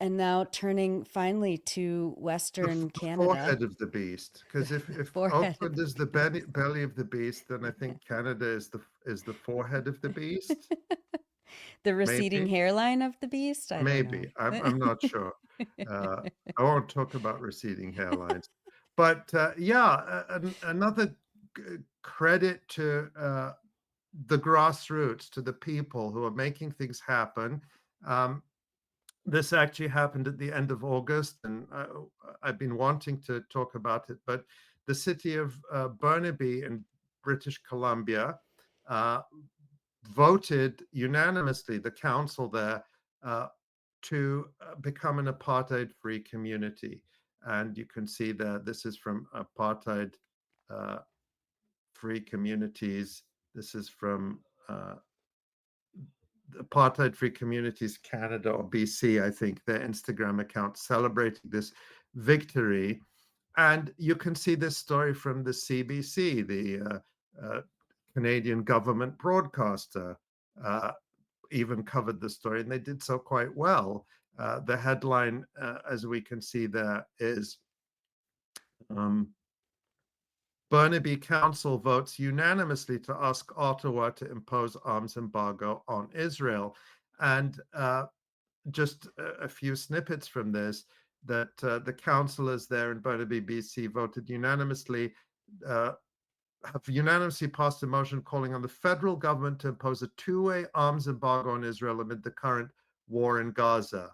and now turning finally to The Western Canada. forehead of the beast, because if Forehead of Oakland is the belly of the beast, then I think Canada is the forehead of the beast. the receding Maybe, hairline of the beast. I don't maybe. know. I'm not sure. Uh, I won't talk about receding hairlines, but yeah, another credit to the grassroots, to the people who are making things happen. Um, this actually happened at the end of August, and I've been wanting to talk about it. But the city of Burnaby in British Columbia uh, voted unanimously, the council there, uh, to become an apartheid free community. And you can see that this is from Apartheid uh, Free Communities. This is from Apartheid Free Communities Canada, or BC, I think, their Instagram account celebrating this victory. And you can see this story from the CBC, the Canadian government broadcaster, uh, even covered the story, and they did so quite well. The headline, as we can see there, is um, Burnaby Council votes unanimously to ask Ottawa to impose arms embargo on Israel. And just a few snippets from this, that the councillors there in Burnaby, BC, voted unanimously, uh, have unanimously passed a motion calling on the federal government to impose a two-way arms embargo on Israel amid the current war in Gaza.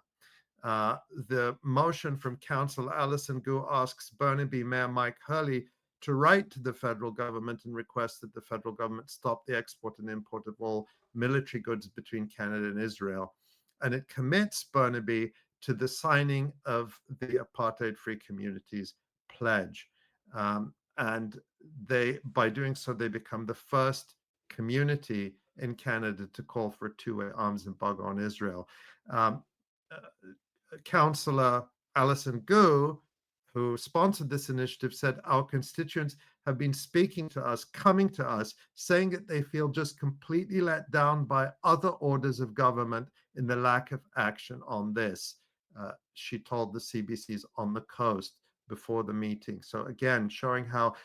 The motion from Councillor Alison Gu asks Burnaby Mayor Mike Hurley to write to the federal government and request that the federal government stop the export and import of all military goods between Canada and Israel. And it commits Burnaby to the signing of the Apartheid Free Communities pledge. And by doing so, they become the first community in Canada to call for a two-way arms embargo on Israel. Um, uh, Councillor Alison Gu, who sponsored this initiative, said our constituents have been speaking to us, coming to us, saying that they feel just completely let down by other orders of government in the lack of action on this. She told the CBC's On the Coast before the meeting. So again, showing how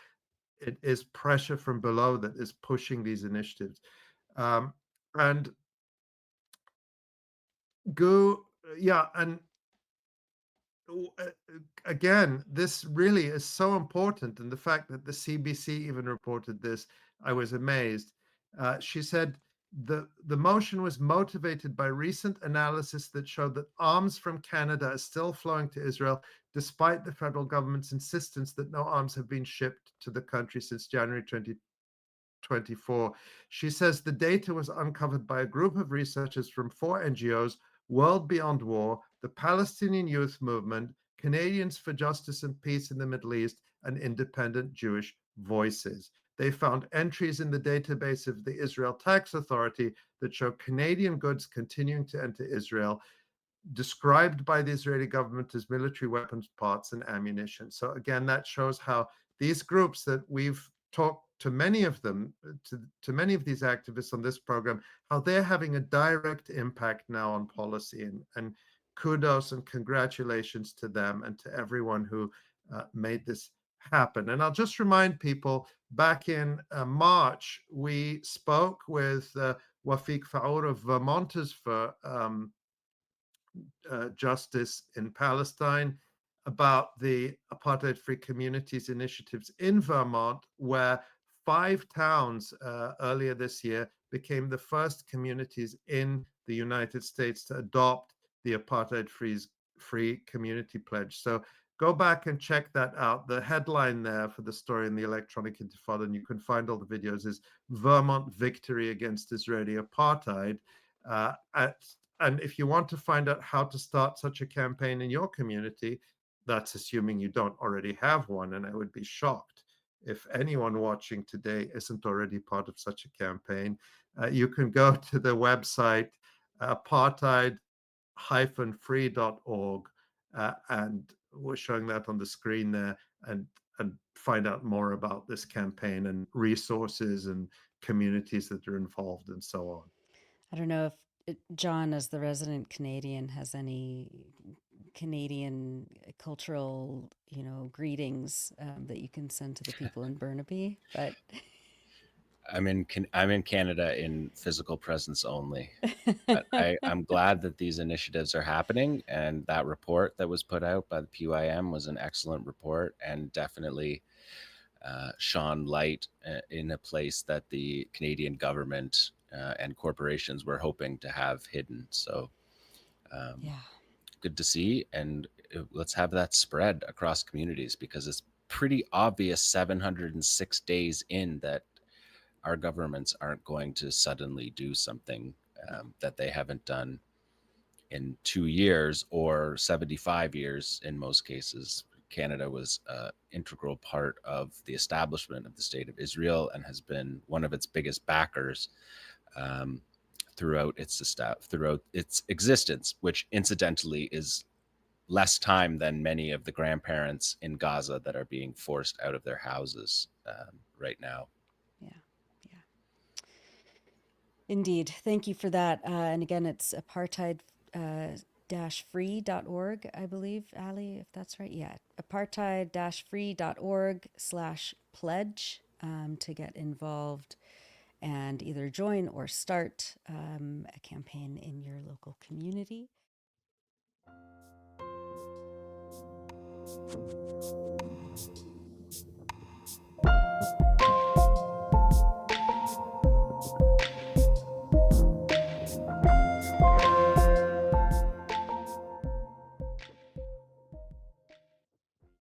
it is pressure from below that is pushing these initiatives. And Gu, yeah, and again, this really is so important. And the fact that the CBC even reported this, I was amazed. She said the motion was motivated by recent analysis that showed that arms from Canada are still flowing to Israel, despite the federal government's insistence that no arms have been shipped to the country since January 2024. She says the data was uncovered by a group of researchers from four NGOs: World Beyond War, the Palestinian Youth Movement, Canadians for Justice and Peace in the Middle East, and Independent Jewish Voices. They found entries in the database of the Israel Tax Authority that show Canadian goods continuing to enter Israel, described by the Israeli government as military weapons parts and ammunition. So again, that shows how these groups that we've talked to many of them, to many of these activists on this program, how they're having a direct impact now on policy. And kudos and congratulations to them and to everyone who made this happen. And I'll just remind people, back in March, we spoke with Wafik Faour of Vermonters for Justice in Palestine, about the Apartheid Free Communities initiatives in Vermont, where 5 towns earlier this year became the first communities in the United States to adopt the Apartheid Free Community Pledge. So go back and check that out. The headline there for the story in the Electronic Intifada, and you can find all the videos, is Vermont Victory Against Israeli Apartheid. At And if you want to find out how to start such a campaign in your community, that's assuming you don't already have one. And I would be shocked if anyone watching today isn't already part of such a campaign. You can go to the website apartheid-free.org, and we're showing that on the screen there, and find out more about this campaign and resources and communities that are involved and so on. I don't know if John, as the resident Canadian, has any Canadian cultural, greetings that you can send to the people in Burnaby. But I'm in Canada in physical presence only. But I'm glad that these initiatives are happening, and that report that was put out by the PYM was an excellent report and definitely shone light in a place that the Canadian government and corporations were hoping to have hidden. So yeah, good to see, and let's have that spread across communities, because it's pretty obvious 706 days in that our governments aren't going to suddenly do something that they haven't done in 2 years or 75 years in most cases. Canada was an integral part of the establishment of the State of Israel and has been one of its biggest backers um, throughout its existence, which incidentally is less time than many of the grandparents in Gaza that are being forced out of their houses right now. yeah, yeah. Indeed. Thank you for that. And again, it's apartheid-free.org, I believe, Ali, if that's right. Yeah, apartheid-free.org/pledge to get involved and either join or start a campaign in your local community.